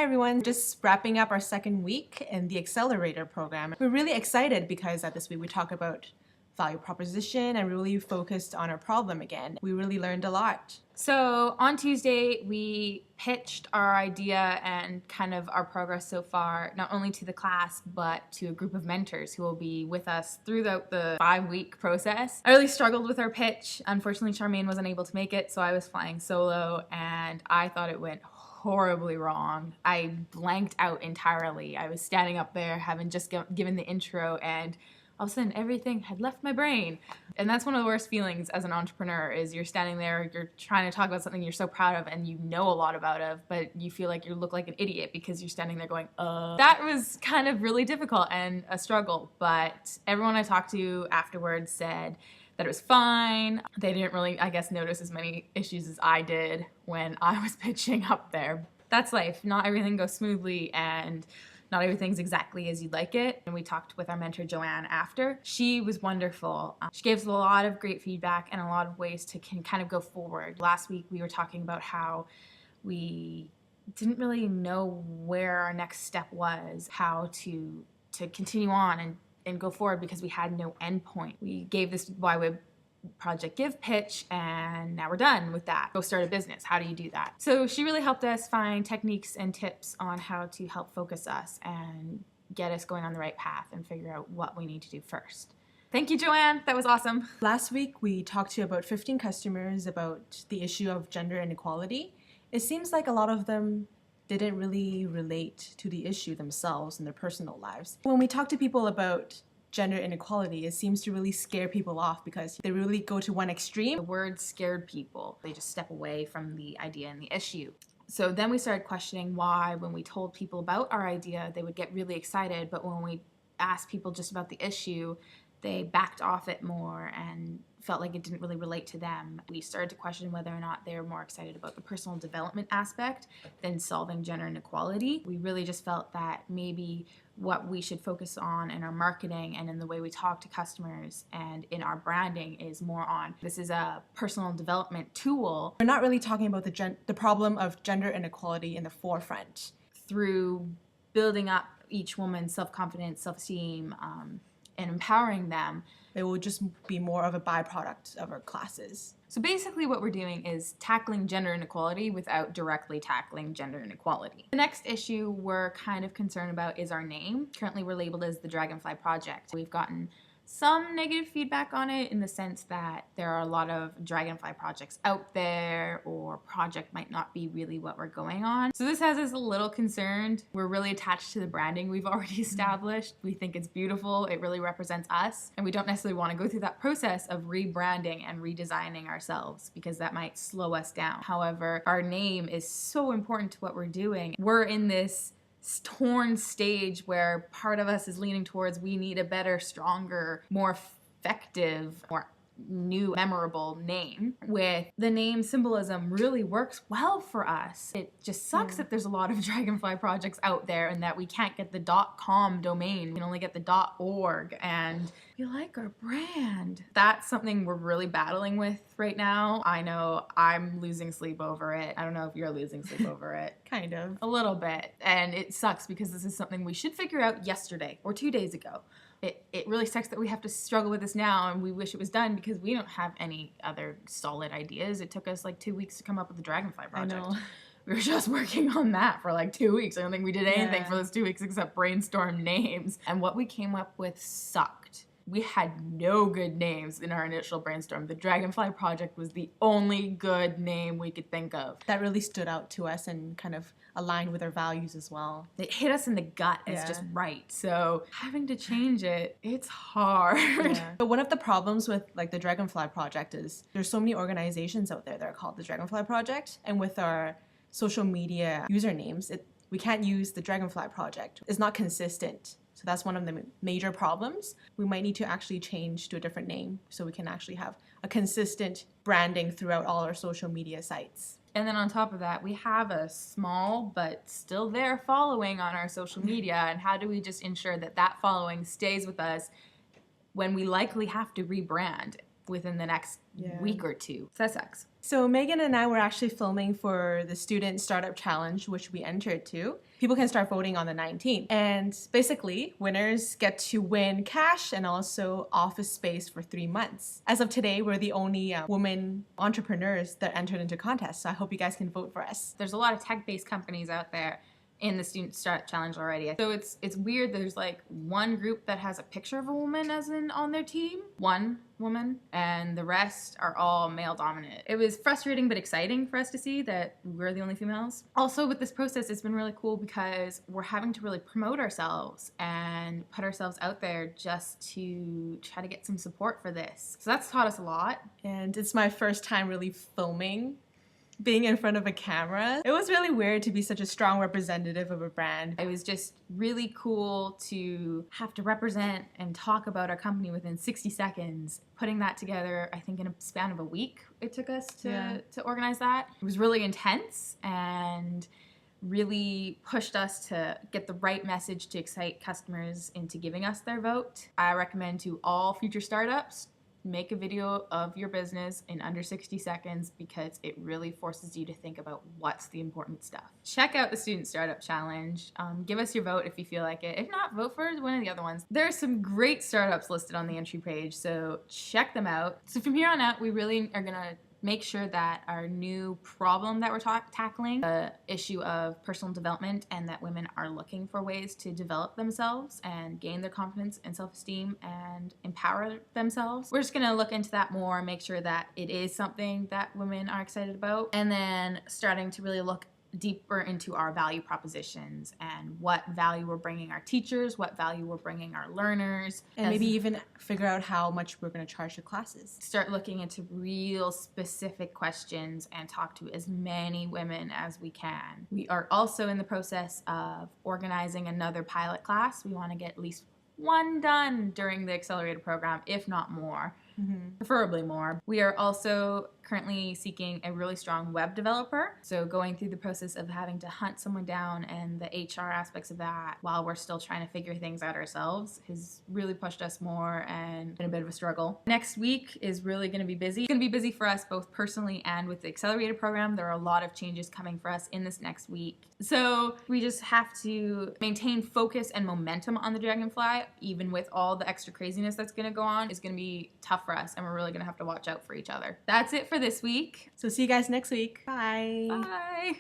everyone. Just wrapping up our second week in the Accelerator program. We're really excited because this week we talk about value proposition and really focused on our problem again. We really learned a lot. So on Tuesday, we pitched our idea and kind of our progress so far, not only to the class, but to a group of mentors who will be with us throughout the 5-week process. I really struggled with our pitch. Unfortunately, Charmaine wasn't able to make it, so I was flying solo, and I thought it went horribly wrong. I blanked out entirely. I was standing up there having just given the intro, and all of a sudden everything had left my brain. And that's one of the worst feelings as an entrepreneur, is you're standing there, you're trying to talk about something you're so proud of and you know a lot about but you feel like you look like an idiot because you're standing there going, That was kind of really difficult and a struggle, but everyone I talked to afterwards said that it was fine. They didn't really, I guess, notice as many issues as I did when I was pitching up there. That's life. Not everything goes smoothly, and not everything's exactly as you'd like it. And we talked with our mentor, Joanne, after. She was wonderful. She gave us a lot of great feedback and a lot of ways to kind of go forward. Last week, we were talking about how we didn't really know where our next step was, how to continue on and go forward because we had no endpoint. We gave this YWeb Project Give pitch, and now we're done with that. Go start a business. How do you do that? So she really helped us find techniques and tips on how to help focus us and get us going on the right path and figure out what we need to do first. Thank you, Joanne. That was awesome. Last week, we talked to about 15 customers about the issue of gender inequality. It seems like a lot of them didn't really relate to the issue themselves in their personal lives. When we talk to people about gender inequality, it seems to really scare people off because they really go to one extreme. The word scared people. They just step away from the idea and the issue. So then we started questioning why, when we told people about our idea, they would get really excited, but when we asked people just about the issue, they backed off it more and felt like it didn't really relate to them. We started to question whether or not they were more excited about the personal development aspect than solving gender inequality. We really just felt that maybe what we should focus on in our marketing and in the way we talk to customers and in our branding is more on, this is a personal development tool. We're not really talking about the problem of gender inequality in the forefront. Through building up each woman's self-confidence, self-esteem, and empowering them, it will just be more of a byproduct of our classes. So basically what we're doing is tackling gender inequality without directly tackling gender inequality. The next issue we're kind of concerned about is our name. Currently we're labeled as the Dragonfly Project. We've gotten some negative feedback on it in the sense that there are a lot of Dragonfly projects out there, or project might not be really what we're going on. So this has us a little concerned. We're really attached to the branding we've already established. We think it's beautiful. It really represents us. And we don't necessarily want to go through that process of rebranding and redesigning ourselves because that might slow us down. However, our name is so important to what we're doing. We're in this torn stage where part of us is leaning towards we need a better, stronger, more effective, more new, memorable name. With the name symbolism really works well for us. It just sucks that there's a lot of Dragonfly projects out there and that we can't get the .com domain. We can only get the .org, and we like our brand. That's something we're really battling with right now. I know I'm losing sleep over it. I don't know if you're losing sleep over it. Kind of. A little bit. And it sucks because this is something we should figure out yesterday or 2 days ago. It really sucks that we have to struggle with this now, and we wish it was done because we don't have any other solid ideas. It took us like 2 weeks to come up with the Dragonfly project. I know. We were just working on that for like 2 weeks. I don't think we did anything for those 2 weeks except brainstorm names. And what we came up with sucked. We had no good names in our initial brainstorm. The Dragonfly Project was the only good name we could think of. That really stood out to us and kind of aligned with our values as well. It hit us in the gut as just right. So having to change it, it's hard. Yeah. But one of the problems with like the Dragonfly Project is there's so many organizations out there that are called the Dragonfly Project, and with our social media usernames, we can't use the Dragonfly Project. It's not consistent. So that's one of the major problems. We might need to actually change to a different name so we can actually have a consistent branding throughout all our social media sites. And then on top of that, we have a small but still there following on our social media. And how do we just ensure that that following stays with us when we likely have to rebrand within the next week or two? So that sucks. So Megan and I were actually filming for the Student Startup Challenge, which we entered to. People can start voting on the 19th. And basically, winners get to win cash and also office space for 3 months. As of today, we're the only women entrepreneurs that entered into contests. So I hope you guys can vote for us. There's a lot of tech-based companies out there in the Student Startup Challenge already. So it's weird that there's like one group that has a picture of a woman as in on their team, one woman, and the rest are all male dominant. It was frustrating but exciting for us to see that we're the only females. Also with this process, it's been really cool because we're having to really promote ourselves and put ourselves out there just to try to get some support for this. So that's taught us a lot. And it's my first time really filming, being in front of a camera. It was really weird to be such a strong representative of a brand. It was just really cool to have to represent and talk about our company within 60 seconds. Putting that together, I think in a span of a week, it took us to organize that. It was really intense and really pushed us to get the right message to excite customers into giving us their vote. I recommend to all future startups, make a video of your business in under 60 seconds because it really forces you to think about what's the important stuff. Check out the Student Startup Challenge. Give us your vote if you feel like it. If not, vote for one of the other ones. There are some great startups listed on the entry page, so check them out. So from here on out, we really are gonna make sure that our new problem that we're tackling, the issue of personal development and that women are looking for ways to develop themselves and gain their confidence and self-esteem and empower themselves. We're just gonna look into that more, make sure that it is something that women are excited about, and then starting to really look deeper into our value propositions and what value we're bringing our teachers, what value we're bringing our learners. And maybe even figure out how much we're going to charge the classes. Start looking into real specific questions and talk to as many women as we can. We are also in the process of organizing another pilot class. We want to get at least one done during the accelerator program, if not more. Preferably more. We are also currently seeking a really strong web developer. So going through the process of having to hunt someone down and the HR aspects of that while we're still trying to figure things out ourselves has really pushed us more and been a bit of a struggle. Next week is really going to be busy. It's going to be busy for us both personally and with the accelerator program. There are a lot of changes coming for us in this next week. So we just have to maintain focus and momentum on the Dragonfly, even with all the extra craziness that's going to go on. It's going to be tough for us and we're really going to have to watch out for each other. That's it for this week. So see you guys next week. Bye. Bye.